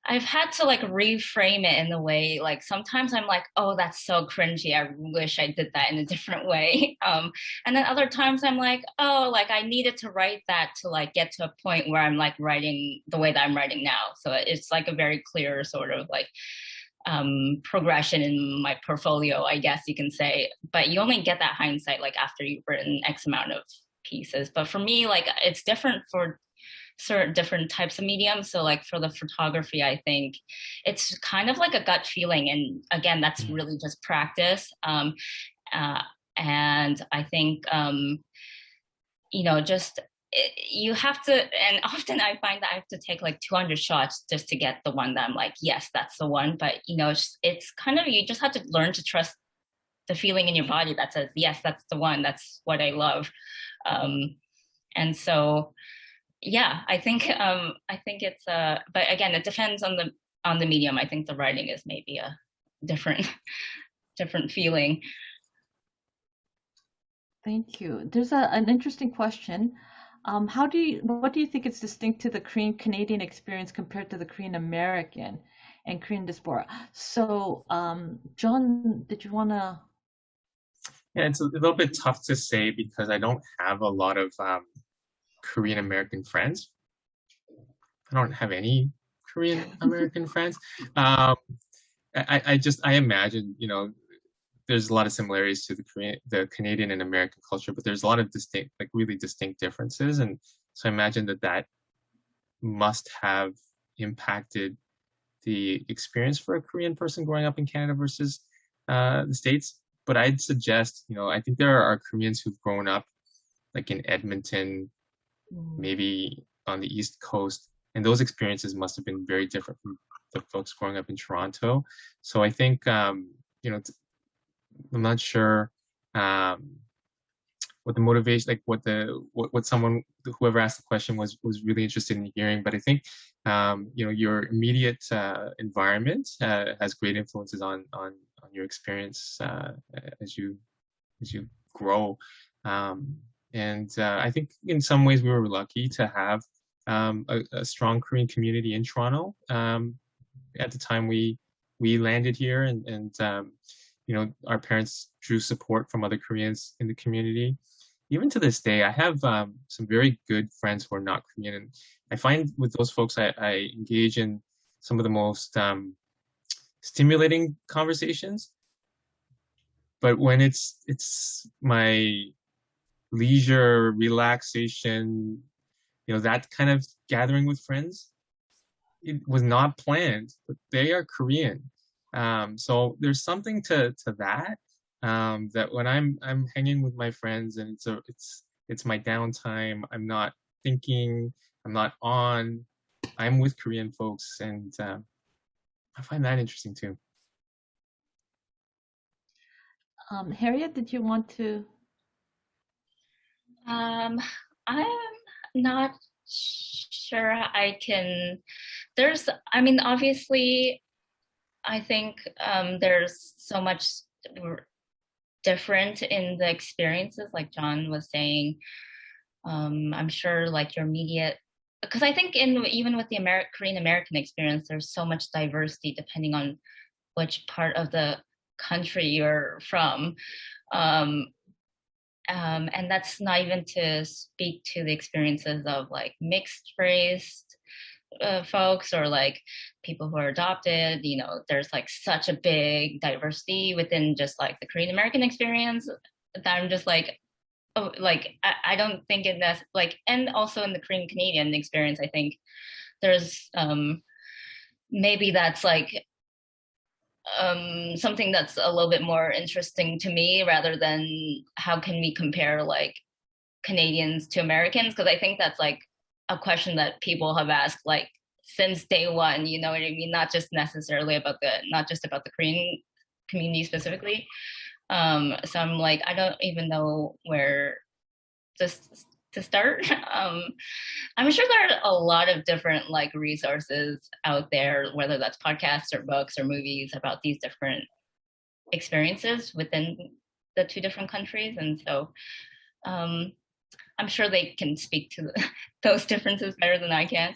I've had to like reframe it in a way, like sometimes I'm like, oh, that's so cringy. I wish I did that in a different way. And then other times I'm like, oh, like I needed to write that to like get to a point where I'm like writing the way that I'm writing now. So it's like a very clear sort of like progression in my portfolio, I guess you can say. But you only get that hindsight like after you've written X amount of pieces. But for me, like it's different for certain different types of mediums. So like for the photography, I think it's kind of like a gut feeling. And again, that's really just practice. And I think, just you have to, and often I find that I have to take like 200 shots just to get the one that I'm like, yes, that's the one. But, it's kind of, you just have to learn to trust the feeling in your body that says, yes, that's the one. That's what I love. And so, yeah, I think it's, but again, it depends on the medium. I think the writing is maybe a different, different feeling. Thank you. There's an interesting question. What do you think is distinct to the Korean Canadian experience compared to the Korean American and Korean diaspora? So, John, did you want to? Yeah, it's a little bit tough to say because I don't have a lot of Korean American friends. I don't have any Korean American friends. I imagine, there's a lot of similarities to the Canadian and American culture, but there's a lot of really distinct differences. And so I imagine that must have impacted the experience for a Korean person growing up in Canada versus the States. But I'd suggest, I think there are Koreans who've grown up like in Edmonton, maybe on the East Coast, and those experiences must have been very different from the folks growing up in Toronto. So I think, I'm not sure what the motivation, like what someone, whoever asked the question was really interested in hearing. But I think your immediate environment has great influences on your experience as you grow. And I think in some ways we were lucky to have a strong Korean community in Toronto at the time we landed here, and our parents drew support from other Koreans in the community. Even to this day, I have some very good friends who are not Korean, and I find with those folks I engage in some of the most stimulating conversations. But when it's my leisure, relaxation, that kind of gathering with friends, it was not planned, but they are Korean. So there's something to that, that when I'm hanging with my friends and it's my downtime, I'm not thinking, I'm not on, I'm with Korean folks, and I find that interesting too. Harriet, did you want to? I'm not sure I can. Obviously, I think there's so much different in the experiences, like John was saying. I'm sure like your immediate, because I think even with the Korean American experience, there's so much diversity depending on which part of the country you're from. And that's not even to speak to the experiences of like mixed race folks, or like people who are adopted. There's like such a big diversity within just like the Korean American experience that I'm just like, oh, like I don't think in this, like, and also in the Korean Canadian experience, I think there's maybe that's like something that's a little bit more interesting to me, rather than how can we compare like Canadians to Americans, because I think that's like a question that people have asked like since day one, you know what I mean? Not just necessarily about the Korean community specifically. So I'm like, I don't even know where to start. I'm sure there are a lot of different like resources out there, whether that's podcasts or books or movies about these different experiences within the two different countries. And so I'm sure they can speak to those differences better than I can.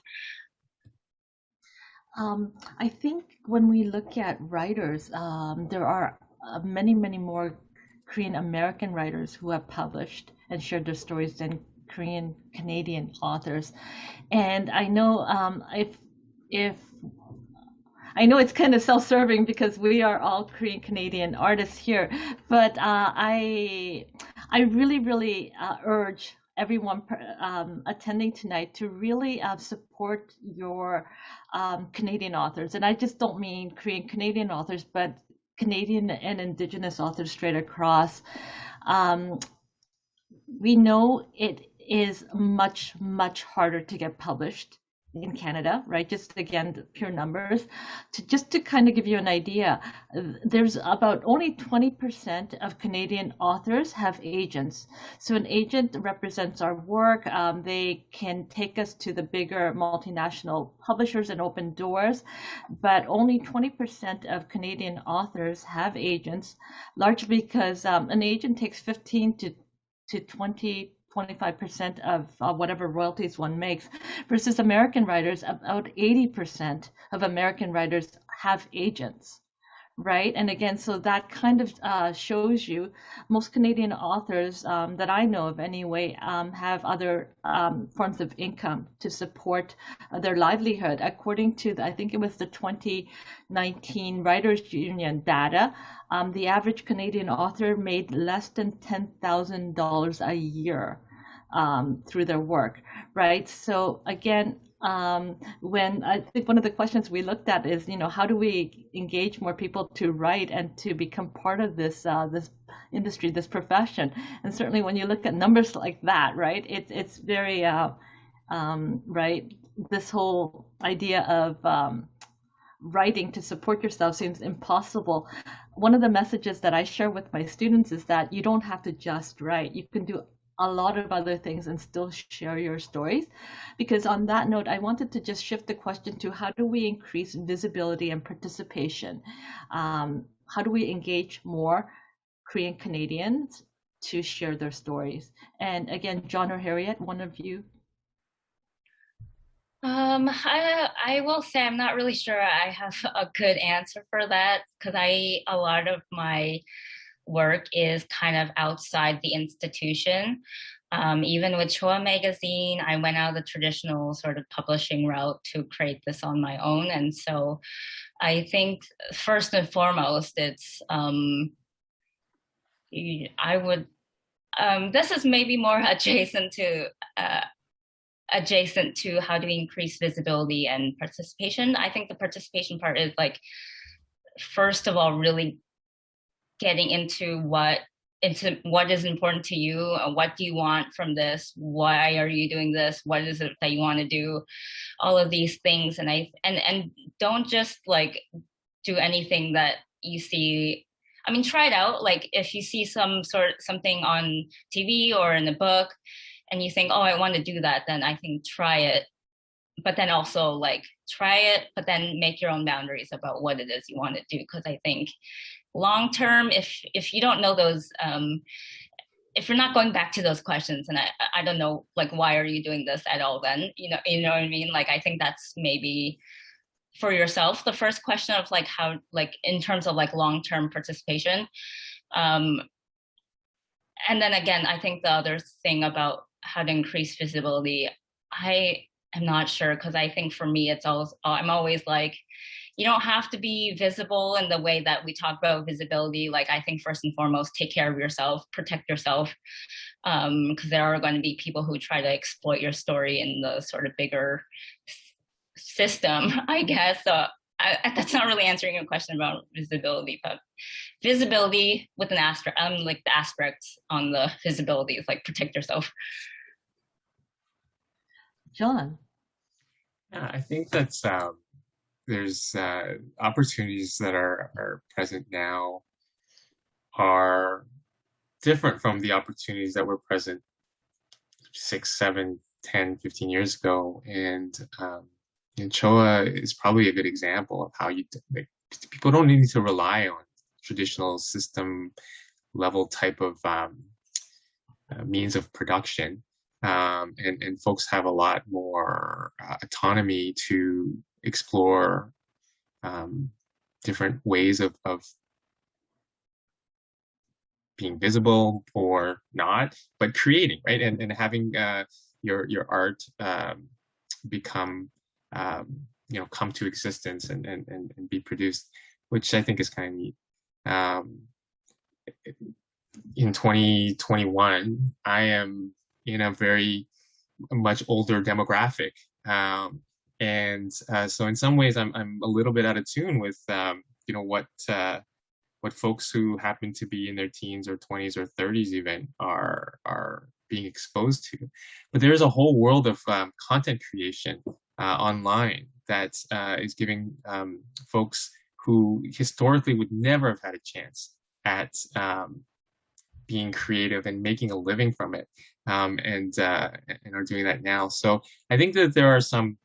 I think when we look at writers, there are many, many more Korean American writers who have published and shared their stories than Korean Canadian authors. And I know if I know it's kind of self-serving because we are all Korean Canadian artists here, but I really, really urge everyone attending tonight to really support your Canadian authors. And I just don't mean Korean Canadian authors, but Canadian and Indigenous authors straight across. We know it is much, much harder to get published in Canada, right? Just again, the pure numbers. To kind of give you an idea, there's about only 20% of Canadian authors have agents. So an agent represents our work. They can take us to the bigger multinational publishers and open doors, but only 20% of Canadian authors have agents, largely because an agent takes 15 to 25% of whatever royalties one makes, versus American writers, about 80% of American writers have agents, right? And again, so that kind of shows you most Canadian authors that I know of anyway have other forms of income to support their livelihood. According to, I think it was the 2019 Writers Union data, the average Canadian author made less than $10,000 a year through their work, right? So again, when I think one of the questions we looked at is, how do we engage more people to write and to become part of this this industry, this profession? And certainly when you look at numbers like that, right, it's very right. This whole idea of writing to support yourself seems impossible. One of the messages that I share with my students is that you don't have to just write. You can do a lot of other things and still share your stories. Because on that note, I wanted to just shift the question to how do we increase visibility and participation? How do we engage more Korean Canadians to share their stories? And again, John or Harriet, one of you. I will say I'm not really sure I have a good answer for that because a lot of my work is kind of outside the institution. Even with Choa Magazine, I went out the traditional sort of publishing route to create this on my own. And so I think first and foremost, it's, I would, this is maybe more adjacent to how do we increase visibility and participation. I think the participation part is like, first of all, really getting into what is important to you, what do you want from this, why are you doing this, what is it that you want to do, all of these things. And don't just like do anything that you see. I mean, try it out. Like if you see something on TV or in a book and you think, oh, I want to do that, then I think try it. But then also like try it, but then make your own boundaries about what it is you want to do. Because I think long term, if you don't know those, if you're not going back to those questions, and I don't know, like, why are you doing this at all? Then you know what I mean. Like I think that's maybe for yourself the first question of like how, like in terms of like long term participation. And then again, I think the other thing about how to increase visibility, I am not sure because I think for me it's always I'm always like, you don't have to be visible in the way that we talk about visibility. Like I think first and foremost, take care of yourself, protect yourself, because there are going to be people who try to exploit your story in the sort of bigger system, I guess. So that's not really answering your question about visibility, but visibility with an asterisk, like the asterisk on the visibility is like protect yourself. John. Yeah, I think that's there's opportunities that are present now are different from the opportunities that were present 6, 7, 10, 15 years ago. And Choa is probably a good example of how people don't need to rely on traditional system level type of means of production. And folks have a lot more autonomy to explore different ways of being visible or not, but creating, right? And having your art become, come to existence and be produced, which I think is kind of neat. In 2021, I am in a very much older demographic. And so in some ways, I'm a little bit out of tune with, what folks who happen to be in their teens or 20s or 30s even are being exposed to. But there is a whole world of content creation online that is giving folks who historically would never have had a chance at being creative and making a living from it, and are doing that now. So I think that there are some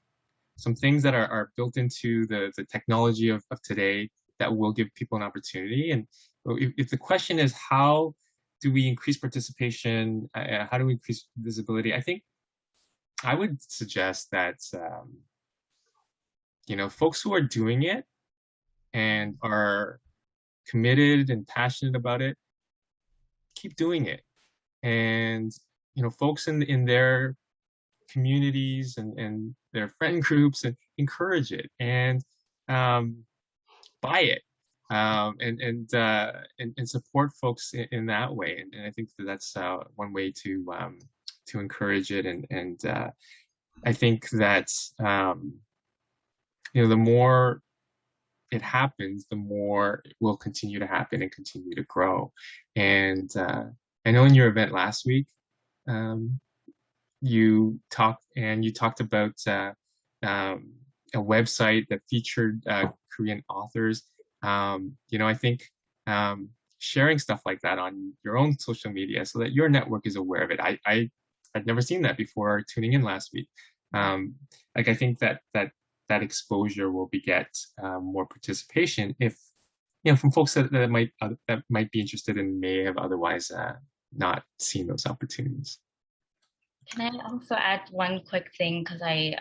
things that are built into the technology of today that will give people an opportunity. And if the question is how do we increase participation, how do we increase visibility, I think I would suggest that folks who are doing it and are committed and passionate about it, keep doing it. And folks in their communities and their friend groups and encourage it and buy it, and support folks in that way. And I think that's one way to encourage it. And I think that the more it happens, the more it will continue to happen and continue to grow. And I know in your event last week, you talked about a website that featured Korean authors. I think sharing stuff like that on your own social media so that your network is aware of it. I'd never seen that before tuning in last week. Like I think that exposure will beget more participation if from folks that might be interested and may have otherwise not seen those opportunities. Can I also add one quick thing? Because I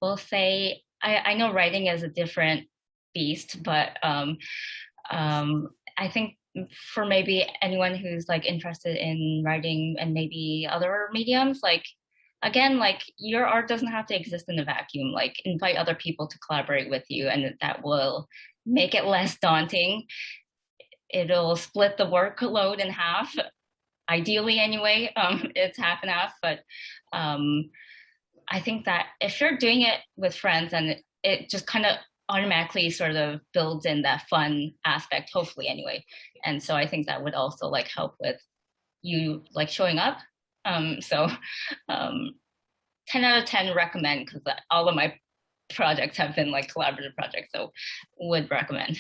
will say, I know writing is a different beast, but I think for maybe anyone who's like interested in writing and maybe other mediums, like again, like your art doesn't have to exist in a vacuum. Like invite other people to collaborate with you, and that will make it less daunting. It'll split the workload in half. Ideally, anyway, it's half and half. But I think that if you're doing it with friends, and it just kind of automatically sort of builds in that fun aspect, hopefully, anyway. And so I think that would also like help with you like showing up. So 10 out of 10 recommend, because all of my projects have been like collaborative projects, so would recommend.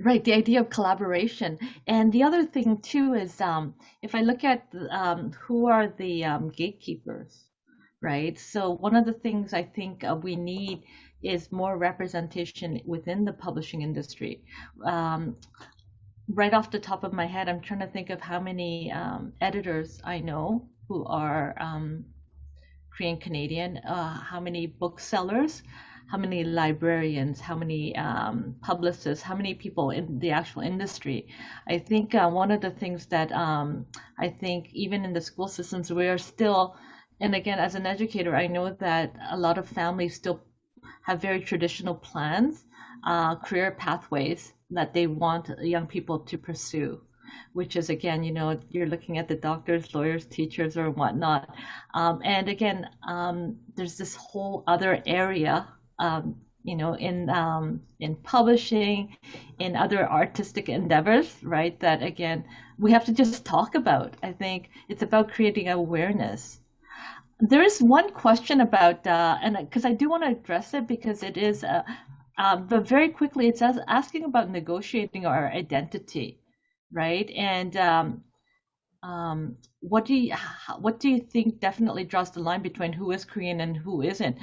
Right, the idea of collaboration. And the other thing too is if I look at who are the gatekeepers, right? So one of the things I think we need is more representation within the publishing industry. Right off the top of my head, I'm trying to think of how many editors I know who are Korean Canadian, how many booksellers, how many librarians, how many publicists, how many people in the actual industry. I think one of the things that I think even in the school systems, we are still, and again, as an educator, I know that a lot of families still have very traditional plans, career pathways that they want young people to pursue, which is, again, you're looking at the doctors, lawyers, teachers, or whatnot. And again, there's this whole other area, in publishing, in other artistic endeavors, right? That again, we have to just talk about. I think it's about creating awareness. There is one question about, and because I do want to address it because it is, but very quickly, it's asking about negotiating our identity, right? And what do you think definitely draws the line between who is Korean and who isn't?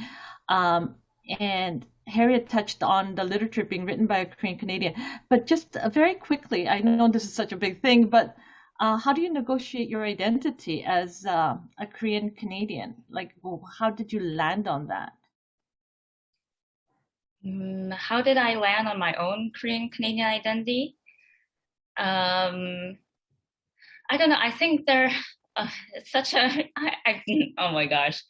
And Harriet touched on the literature being written by a Korean Canadian, but just very quickly, I know this is such a big thing, but how do you negotiate your identity as a Korean Canadian? Like, how did you land on that? How did I land on my own Korean Canadian identity? I don't know. I think they're it's such a oh my gosh.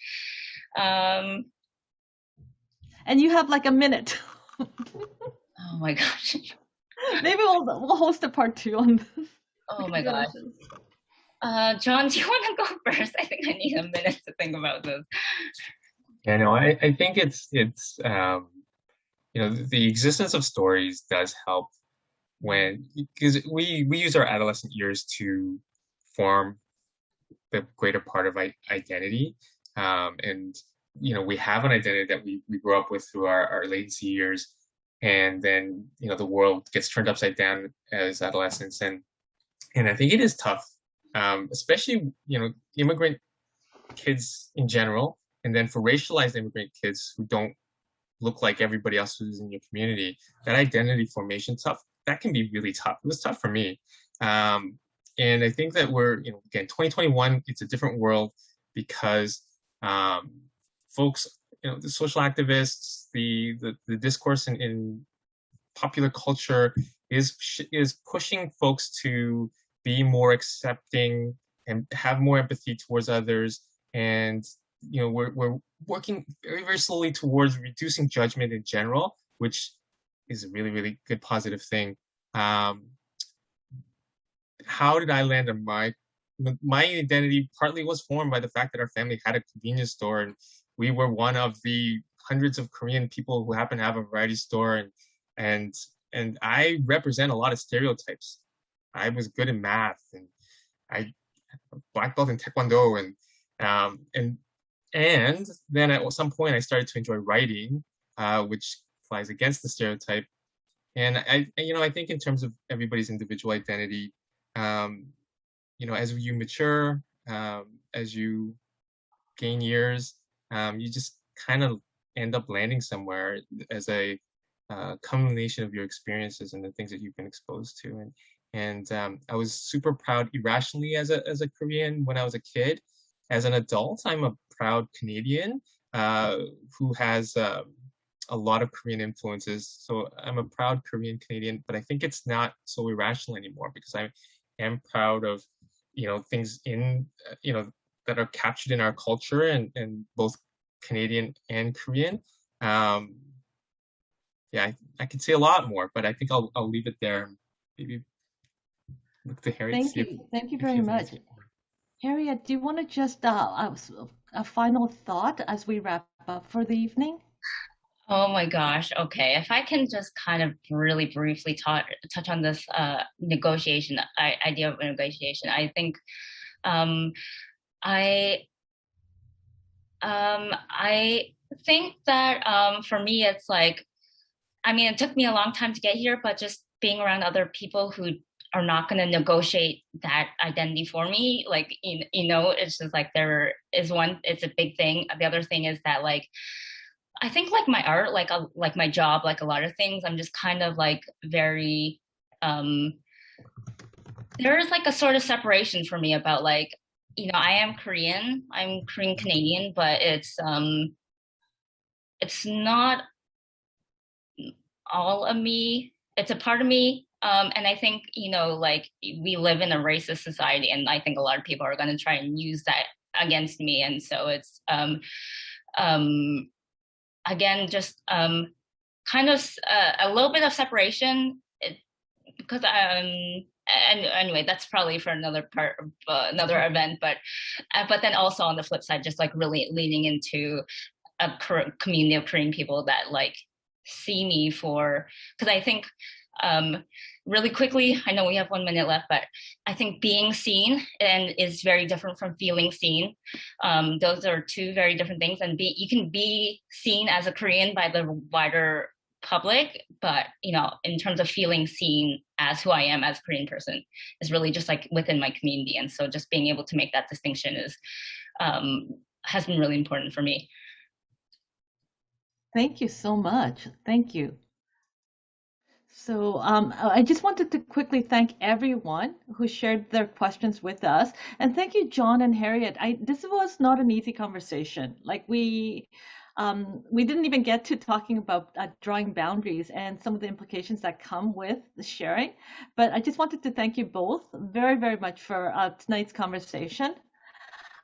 And you have like a minute. Oh my gosh. Maybe we'll host a part 2 on this. Oh my gosh. John, do you want to go first? I think I need a minute to think about this. Yeah, no, I think it's the existence of stories does help because we use our adolescent years to form the greater part of identity, and we have an identity that we grew up with through our latency years, and then the world gets turned upside down as adolescents, and I think it is tough, especially immigrant kids in general, and then for racialized immigrant kids who don't look like everybody else who's in your community, that identity formation that can be really tough. It was tough for me. And I think that we're, again, 2021, it's a different world because folks, the social activists, the discourse in popular culture is pushing folks to be more accepting and have more empathy towards others. And, we're working very, very slowly towards reducing judgment in general, which is a really, really good positive thing. How did I land on my identity? Partly was formed by the fact that our family had a convenience store, and we were one of the hundreds of Korean people who happen to have a variety store, and I represent a lot of stereotypes. I was good in math, and I black belt in taekwondo, and then at some point I started to enjoy writing, which flies against the stereotype. And I think in terms of everybody's individual identity, um, as you mature, as you gain years, you just kind of end up landing somewhere as a combination of your experiences and the things that you've been exposed to. And I was super proud irrationally as a Korean when I was a kid. As an adult, I'm a proud Canadian uh, who has a lot of Korean influences. So I'm a proud Korean Canadian, but I think it's not so irrational anymore because I am proud of, things that are captured in our culture and both Canadian and Korean. Um, yeah, I could say a lot more, but I think I'll leave it there. Maybe look to Harriet to Thank see you. Thank you if she very has much. anything. Harriet, do you want to just a final thought as we wrap up for the evening? Oh my gosh. Okay. If I can just kind of really briefly touch on this negotiation idea of negotiation, I think um, I I think that for me it's like, I mean, it took me a long time to get here, but just being around other people who are not going to negotiate that identity for me, like it's just like there is one, it's a big thing. The other thing is that like I think like my art, like my job, like a lot of things, I'm just kind of like very um there is like a sort of separation for me about like, I am Korean, I'm Korean Canadian, but it's not all of me. It's a part of me. And I think, like we live in a racist society, and I think a lot of people are going to try and use that against me. And so it's, um, again, just kind of a little bit of separation because and anyway, that's probably for another part of another event. But then also on the flip side, just like really leaning into a community of Korean people that like see me for, because I think really quickly, I know we have 1 minute left, but I think being seen and is very different from feeling seen. Those are two very different things, and you can be seen as a Korean by the wider public, but in terms of feeling seen as who I am as a Korean person is really just like within my community, and so just being able to make that distinction is has been really important for me. Thank you so much. Thank you. So I just wanted to quickly thank everyone who shared their questions with us, and thank you, John and Harriet. This was not an easy conversation. Like we didn't even get to talking about drawing boundaries and some of the implications that come with the sharing. But I just wanted to thank you both very, very much for tonight's conversation.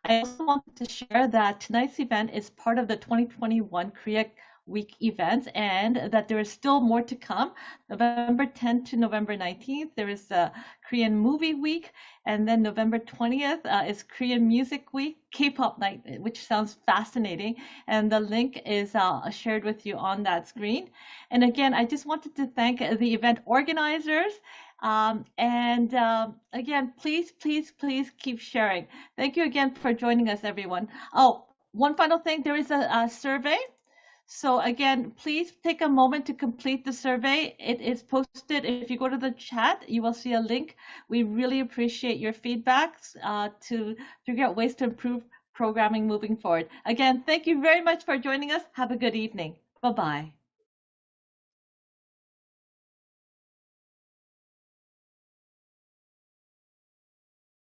I also wanted to share that tonight's event is part of the 2021 Korea Week events and that there is still more to come. November 10th to November 19th, there is a Korean Movie Week, and then November 20th is Korean Music Week, K-pop night, which sounds fascinating, and the link is shared with you on that screen. And again, I just wanted to thank the event organizers again, please, please, please keep sharing. Thank you again for joining us, everyone. Oh, one final thing, there is a survey. So again, please take a moment to complete the survey. It is posted. If you go to the chat, you will see a link. We really appreciate your feedbacks to figure out ways to improve programming moving forward. Again, thank you very much for joining us. Have a good evening. Bye-bye.